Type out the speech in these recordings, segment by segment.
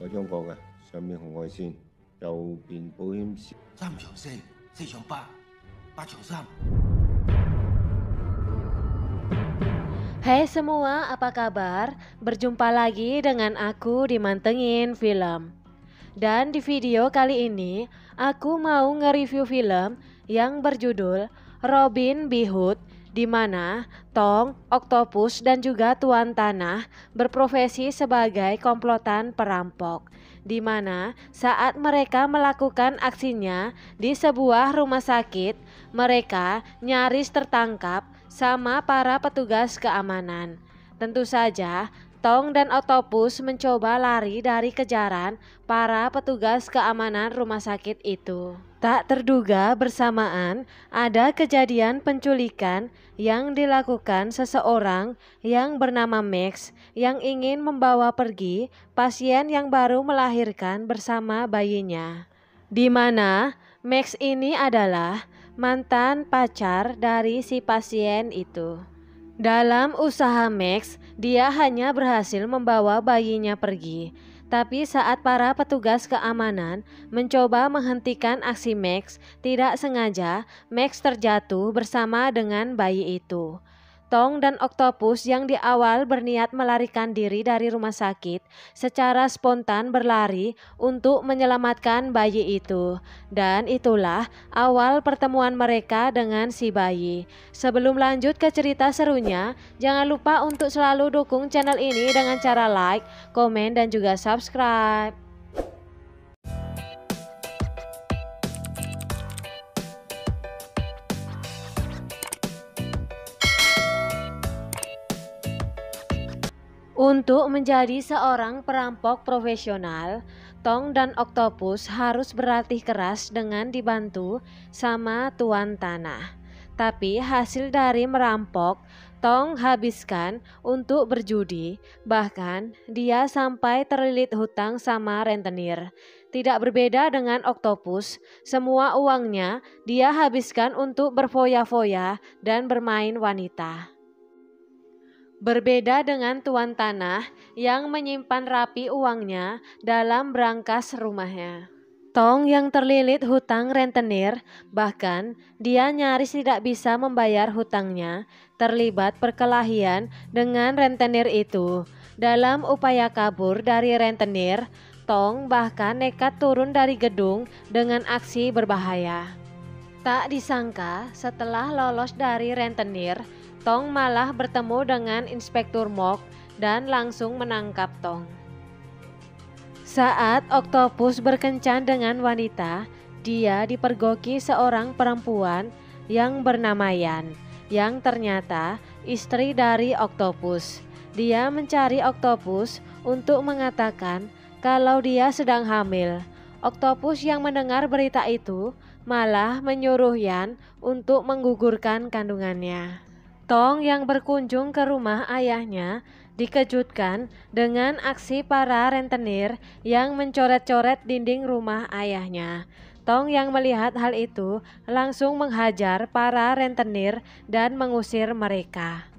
嗰張角嘅上面紅外線，右邊保險絲3×4，4×8，8×3。 Hai semua, apa kabar? Berjumpa lagi dengan aku di Mantengin Film. Dan di video kali ini, aku mau nge-review film yang berjudul Robin Hood, di mana Tong, Octopus, dan juga Tuan Tanah berprofesi sebagai komplotan perampok, di mana saat mereka melakukan aksinya di sebuah rumah sakit, mereka nyaris tertangkap sama para petugas keamanan. Tentu saja, Tong dan Octopus mencoba lari dari kejaran para petugas keamanan rumah sakit itu. Tak terduga bersamaan ada kejadian penculikan yang dilakukan seseorang yang bernama Max yang ingin membawa pergi pasien yang baru melahirkan bersama bayinya. Di mana Max ini adalah mantan pacar dari si pasien itu. Dalam usaha Max, dia hanya berhasil membawa bayinya pergi. Tapi saat para petugas keamanan mencoba menghentikan aksi Max, tidak sengaja Max terjatuh bersama dengan bayi itu. Tong dan Octopus yang di awal berniat melarikan diri dari rumah sakit secara spontan berlari untuk menyelamatkan bayi itu. Dan itulah awal pertemuan mereka dengan si bayi. Sebelum lanjut ke cerita serunya, jangan lupa untuk selalu dukung channel ini dengan cara like, komen, dan juga subscribe. Untuk menjadi seorang perampok profesional, Tong dan Octopus harus berlatih keras dengan dibantu sama Tuan Tanah. Tapi hasil dari merampok, Tong habiskan untuk berjudi, bahkan dia sampai terlilit hutang sama rentenir. Tidak berbeda dengan Octopus, semua uangnya dia habiskan untuk berfoya-foya dan bermain wanita. Berbeda dengan Tuan Tanah yang menyimpan rapi uangnya dalam brankas rumahnya. Tong yang terlilit hutang rentenir, bahkan dia nyaris tidak bisa membayar hutangnya, terlibat perkelahian dengan rentenir itu. Dalam upaya kabur dari rentenir, Tong bahkan nekat turun dari gedung dengan aksi berbahaya. Tak disangka setelah lolos dari rentenir, Tong malah bertemu dengan Inspektur Mok dan langsung menangkap Tong. Saat Octopus berkencan dengan wanita, dia dipergoki seorang perempuan yang bernama Yan, yang ternyata istri dari Octopus. Dia mencari Octopus untuk mengatakan kalau dia sedang hamil. Octopus yang mendengar berita itu malah menyuruh Yan untuk menggugurkan kandungannya. Tong yang berkunjung ke rumah ayahnya dikejutkan dengan aksi para rentenir yang mencoret-coret dinding rumah ayahnya. Tong yang melihat hal itu langsung menghajar para rentenir dan mengusir mereka.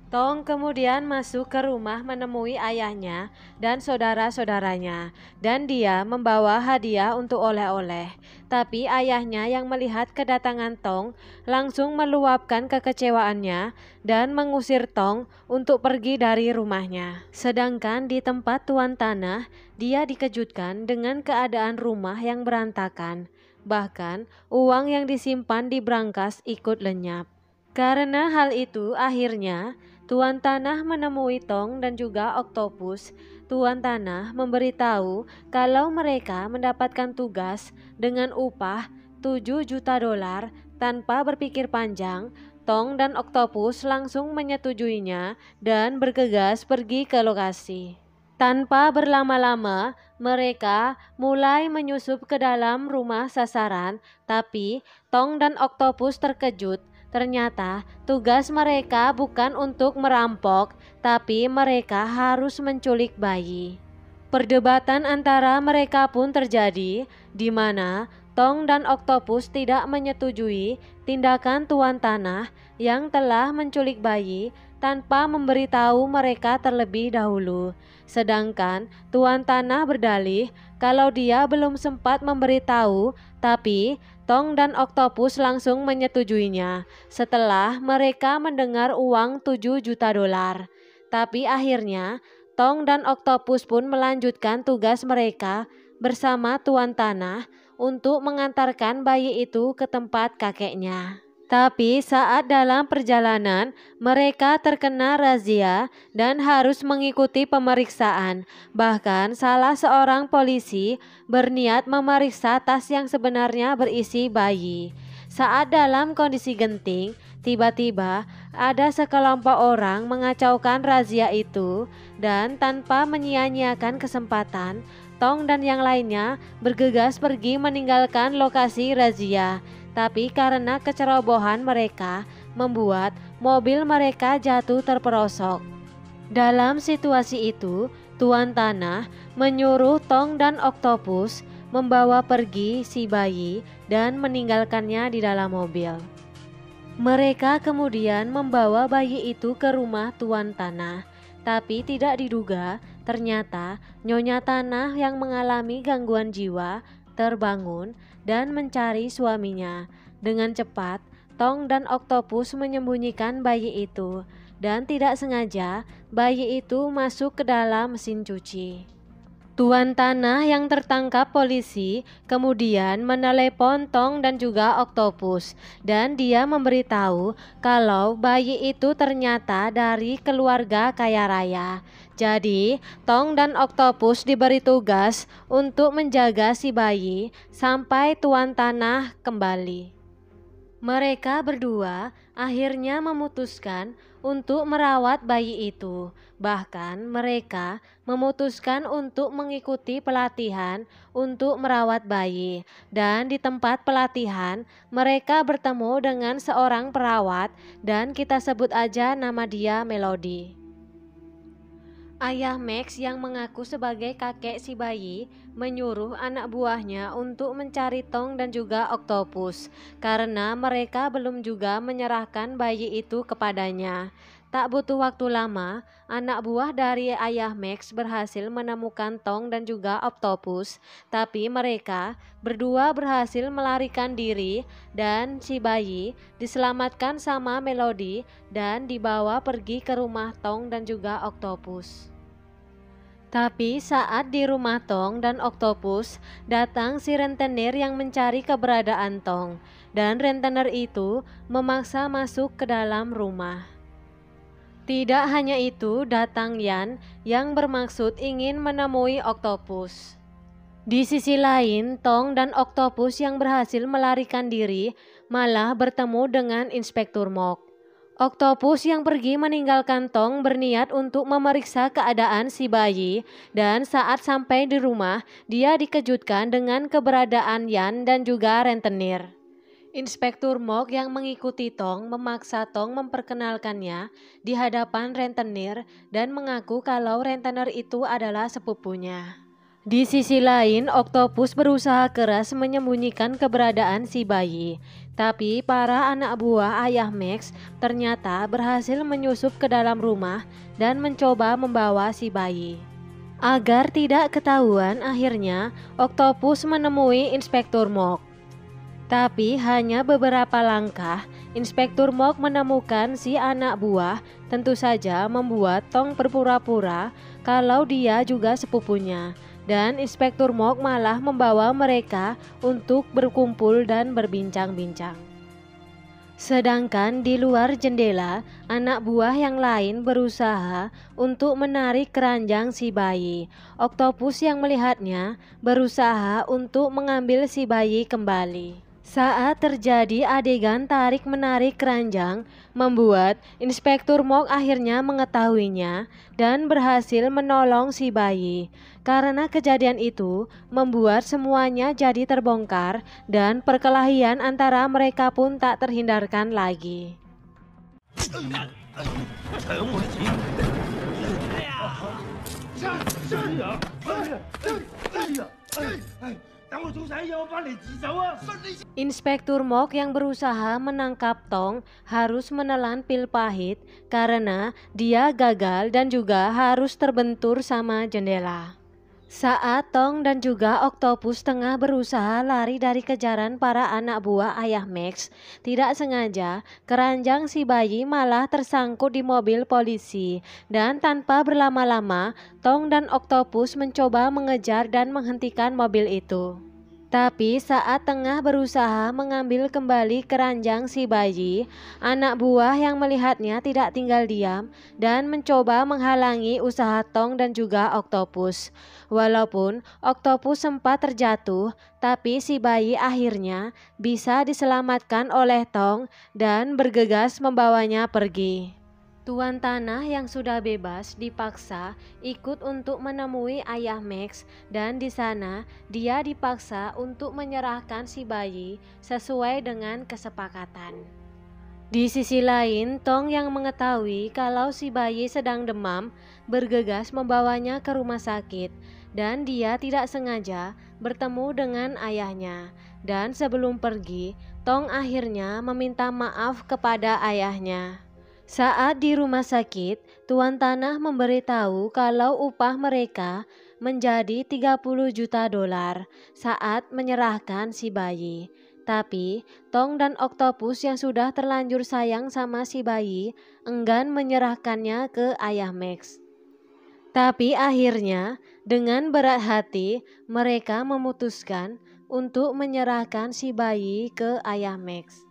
Tong kemudian masuk ke rumah menemui ayahnya dan saudara-saudaranya, dan dia membawa hadiah untuk oleh-oleh. Tapi ayahnya yang melihat kedatangan Tong langsung meluapkan kekecewaannya dan mengusir Tong untuk pergi dari rumahnya. Sedangkan di tempat Tuan Tanah, dia dikejutkan dengan keadaan rumah yang berantakan. Bahkan uang yang disimpan di brankas ikut lenyap. Karena hal itu akhirnya Tuan Tanah menemui Tong dan juga Octopus. Tuan Tanah memberitahu kalau mereka mendapatkan tugas dengan upah 7 juta dolar. Tanpa berpikir panjang, Tong dan Octopus langsung menyetujuinya dan bergegas pergi ke lokasi. Tanpa berlama-lama, mereka mulai menyusup ke dalam rumah sasaran, tapi Tong dan Octopus terkejut. Ternyata tugas mereka bukan untuk merampok, tapi mereka harus menculik bayi. Perdebatan antara mereka pun terjadi, di mana Tong dan Octopus tidak menyetujui tindakan Tuan Tanah yang telah menculik bayi tanpa memberitahu mereka terlebih dahulu. Sedangkan tuan tanah berdalih kalau dia belum sempat memberitahu, tapi Tong dan Oktopus langsung menyetujuinya setelah mereka mendengar uang 7 juta dolar. Tapi akhirnya Tong dan Oktopus pun melanjutkan tugas mereka bersama tuan tanah untuk mengantarkan bayi itu ke tempat kakeknya. Tapi saat dalam perjalanan mereka terkena razia dan harus mengikuti pemeriksaan. Bahkan salah seorang polisi berniat memeriksa tas yang sebenarnya berisi bayi. Saat dalam kondisi genting, tiba-tiba ada sekelompok orang mengacaukan razia itu dan tanpa menyia-nyiakan kesempatan, Tong dan yang lainnya bergegas pergi meninggalkan lokasi razia. Tapi karena kecerobohan mereka membuat mobil mereka jatuh terperosok. Dalam situasi itu, tuan tanah menyuruh Tong dan Oktopus membawa pergi si bayi dan meninggalkannya di dalam mobil. Mereka kemudian membawa bayi itu ke rumah tuan tanah, tapi tidak diduga ternyata Nyonya Tanah yang mengalami gangguan jiwa terbangun dan mencari suaminya. Dengan cepat, Tong dan Oktopus menyembunyikan bayi itu dan tidak sengaja bayi itu masuk ke dalam mesin cuci. Tuan tanah yang tertangkap polisi kemudian menelepon Tong dan juga Oktopus dan dia memberitahu kalau bayi itu ternyata dari keluarga kaya raya. Jadi Tong dan Oktopus diberi tugas untuk menjaga si bayi sampai tuan tanah kembali. Mereka berdua akhirnya memutuskan untuk merawat bayi itu. Bahkan mereka memutuskan untuk mengikuti pelatihan untuk merawat bayi. Dan di tempat pelatihan mereka bertemu dengan seorang perawat dan kita sebut aja nama dia Melody. Ayah Max yang mengaku sebagai kakek si bayi menyuruh anak buahnya untuk mencari Tong dan juga Oktopus karena mereka belum juga menyerahkan bayi itu kepadanya. Tak butuh waktu lama, anak buah dari ayah Max berhasil menemukan Tong dan juga Oktopus, tapi mereka berdua berhasil melarikan diri dan si bayi diselamatkan sama Melody dan dibawa pergi ke rumah Tong dan juga Oktopus. Tapi saat di rumah Tong dan Oktopus, datang si rentenir yang mencari keberadaan Tong, dan rentenir itu memaksa masuk ke dalam rumah. Tidak hanya itu, datang Yan yang bermaksud ingin menemui Oktopus. Di sisi lain, Tong dan Oktopus yang berhasil melarikan diri malah bertemu dengan Inspektur Mok. Oktopus yang pergi meninggalkan Tong berniat untuk memeriksa keadaan si bayi dan saat sampai di rumah dia dikejutkan dengan keberadaan Yan dan juga rentenir. Inspektur Mok yang mengikuti Tong memaksa Tong memperkenalkannya di hadapan rentenir dan mengaku kalau rentenir itu adalah sepupunya. Di sisi lain, Oktopus berusaha keras menyembunyikan keberadaan si bayi. Tapi para anak buah ayah Max ternyata berhasil menyusup ke dalam rumah dan mencoba membawa si bayi. Agar tidak ketahuan, akhirnya Oktopus menemui Inspektur Mok. Tapi hanya beberapa langkah, Inspektur Mok menemukan si anak buah, tentu saja membuat Tong berpura-pura kalau dia juga sepupunya. Dan Inspektur Mok malah membawa mereka untuk berkumpul dan berbincang-bincang. Sedangkan di luar jendela, anak buah yang lain berusaha untuk menarik keranjang si bayi. Oktopus yang melihatnya berusaha untuk mengambil si bayi kembali. Saat terjadi adegan tarik-menarik keranjang, membuat Inspektur Mok akhirnya mengetahuinya dan berhasil menolong si bayi. Karena kejadian itu membuat semuanya jadi terbongkar dan perkelahian antara mereka pun tak terhindarkan lagi. 等我做晒嘢，我翻嚟自首啊！ Inspektur Mok yang berusaha menangkap Tong harus menelan pil pahit karena dia gagal dan juga harus terbentur sama jendela. Saat Tong dan juga Oktopus tengah berusaha lari dari kejaran para anak buah ayah Max, tidak sengaja keranjang si bayi malah tersangkut di mobil polisi dan tanpa berlama-lama Tong dan Oktopus mencoba mengejar dan menghentikan mobil itu. Tapi saat tengah berusaha mengambil kembali keranjang si bayi, anak buah yang melihatnya tidak tinggal diam dan mencoba menghalangi usaha Tong dan juga Oktopus. Walaupun Oktopus sempat terjatuh, tapi si bayi akhirnya bisa diselamatkan oleh Tong dan bergegas membawanya pergi. Tuan Tanah yang sudah bebas dipaksa ikut untuk menemui ayah Max dan di sana dia dipaksa untuk menyerahkan si bayi sesuai dengan kesepakatan. Di sisi lain, Tong yang mengetahui kalau si bayi sedang demam bergegas membawanya ke rumah sakit dan dia tidak sengaja bertemu dengan ayahnya. Dan sebelum pergi, Tong akhirnya meminta maaf kepada ayahnya. Saat di rumah sakit, Tuan Tanah memberitahu kalau upah mereka menjadi 30 juta dolar saat menyerahkan si bayi. Tapi Tong dan Oktopus yang sudah terlanjur sayang sama si bayi enggan menyerahkannya ke ayah Max. Tapi akhirnya dengan berat hati mereka memutuskan untuk menyerahkan si bayi ke ayah Max.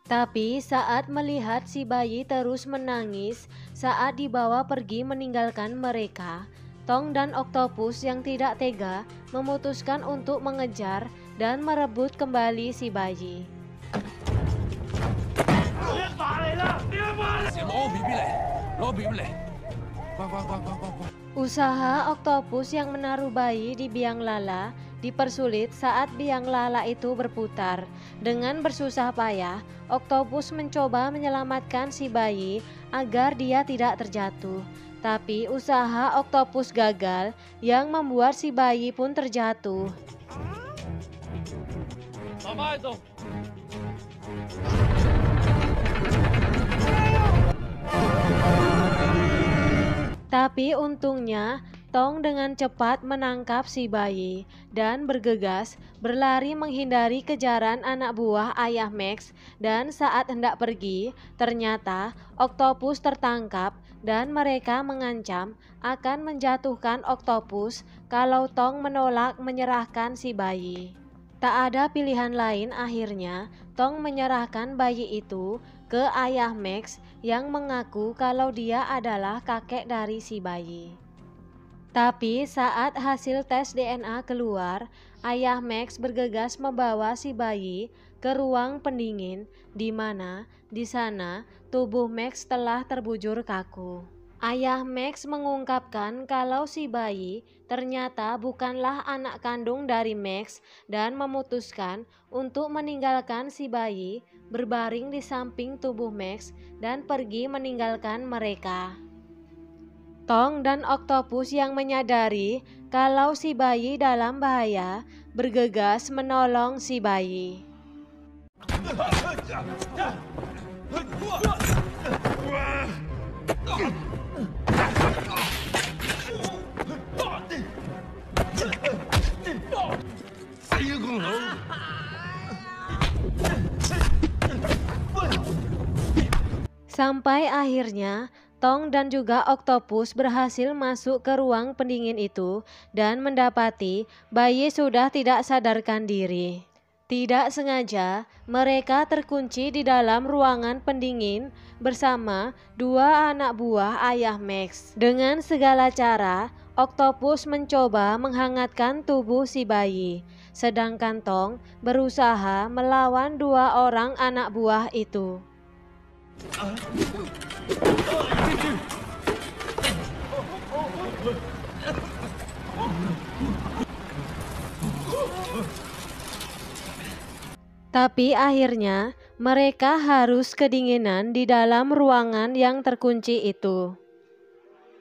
Tapi saat melihat si bayi terus menangis saat dibawa pergi meninggalkan mereka, Tong dan Oktopus yang tidak tega memutuskan untuk mengejar dan merebut kembali si bayi. Usaha Oktopus yang menaruh bayi di biang lala dipersulit saat biang lala itu berputar. Dengan bersusah payah, Oktopus mencoba menyelamatkan si bayi agar dia tidak terjatuh. Tapi usaha Oktopus gagal yang membuat si bayi pun terjatuh. Tapi untungnya Tong dengan cepat menangkap si bayi dan bergegas berlari menghindari kejaran anak buah ayah Max dan saat hendak pergi, ternyata Oktopus tertangkap dan mereka mengancam akan menjatuhkan Oktopus kalau Tong menolak menyerahkan si bayi. Tak ada pilihan lain akhirnya Tong menyerahkan bayi itu ke ayah Max yang mengaku kalau dia adalah kakek dari si bayi. Tapi saat hasil tes DNA keluar, ayah Max bergegas membawa si bayi ke ruang pendingin di mana di sana tubuh Max telah terbujur kaku. Ayah Max mengungkapkan kalau si bayi ternyata bukanlah anak kandung dari Max dan memutuskan untuk meninggalkan si bayi berbaring di samping tubuh Max dan pergi meninggalkan mereka. Tong dan Oktopus yang menyadari kalau si bayi dalam bahaya bergegas menolong si bayi. Sampai akhirnya Tong dan juga Oktopus berhasil masuk ke ruang pendingin itu dan mendapati bayi sudah tidak sadarkan diri. Tidak sengaja mereka terkunci di dalam ruangan pendingin bersama dua anak buah ayah Max. Dengan segala cara, Oktopus mencoba menghangatkan tubuh si bayi, sedangkan Tong berusaha melawan dua orang anak buah itu. Tapi akhirnya mereka harus kedinginan di dalam ruangan yang terkunci itu.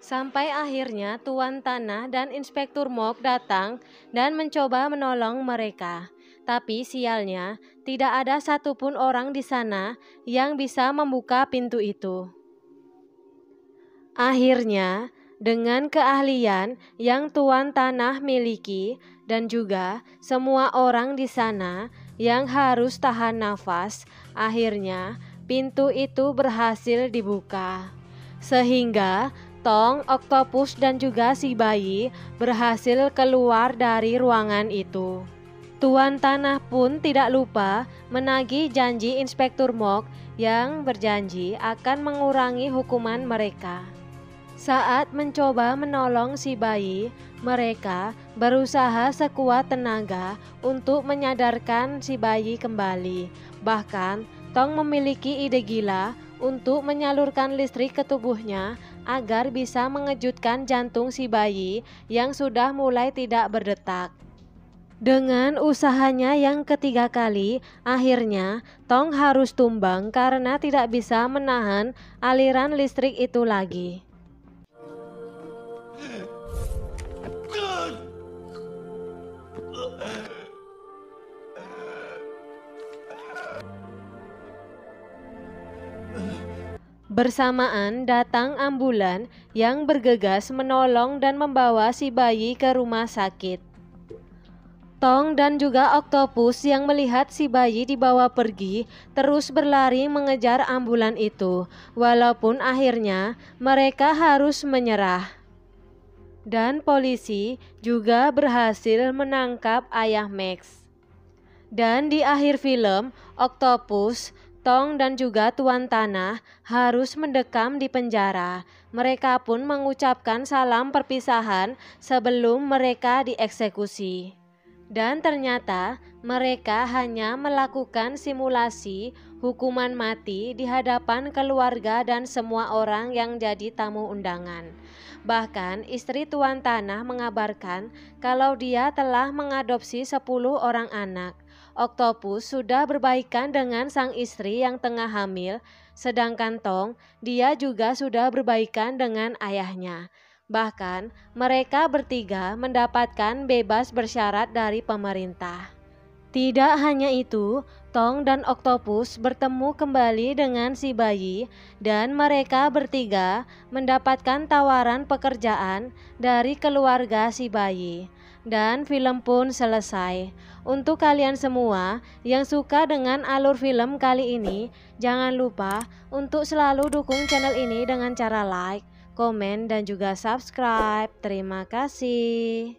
Sampai akhirnya Tuan Tanah dan Inspektur Mok datang dan mencoba menolong mereka. Tapi sialnya, tidak ada satupun orang di sana yang bisa membuka pintu itu. Akhirnya, dengan keahlian yang Tuan Tanah miliki dan juga semua orang di sana yang harus tahan nafas, akhirnya pintu itu berhasil dibuka. Sehingga Tong, Oktopus dan juga si bayi berhasil keluar dari ruangan itu. Tuan Tanah pun tidak lupa menagih janji Inspektur Mok yang berjanji akan mengurangi hukuman mereka. Saat mencoba menolong si bayi, mereka berusaha sekuat tenaga untuk menyadarkan si bayi kembali. Bahkan Tong memiliki ide gila untuk menyalurkan listrik ke tubuhnya agar bisa mengejutkan jantung si bayi yang sudah mulai tidak berdetak. Dengan usahanya yang ketiga kali, akhirnya Tong harus tumbang karena tidak bisa menahan aliran listrik itu lagi. Bersamaan datang ambulan yang bergegas menolong dan membawa si bayi ke rumah sakit. Tong dan juga Oktopus yang melihat si bayi dibawa pergi terus berlari mengejar ambulan itu, walaupun akhirnya mereka harus menyerah. Dan polisi juga berhasil menangkap ayah Max. Dan di akhir film, Oktopus, Tong dan juga Tuan Tanah harus mendekam di penjara. Mereka pun mengucapkan salam perpisahan sebelum mereka dieksekusi. Dan ternyata mereka hanya melakukan simulasi hukuman mati di hadapan keluarga dan semua orang yang jadi tamu undangan. Bahkan istri Tuan Tanah mengabarkan kalau dia telah mengadopsi 10 orang anak. Oktopus sudah berbaikan dengan sang istri yang tengah hamil, sedangkan Tong, dia juga sudah berbaikan dengan ayahnya. Bahkan mereka bertiga mendapatkan bebas bersyarat dari pemerintah. Tidak hanya itu, Tong dan Oktopus bertemu kembali dengan si bayi dan mereka bertiga mendapatkan tawaran pekerjaan dari keluarga si bayi. Dan film pun selesai. Untuk kalian semua yang suka dengan alur film kali ini, jangan lupa untuk selalu dukung channel ini dengan cara like, komen, dan juga subscribe. Terima kasih.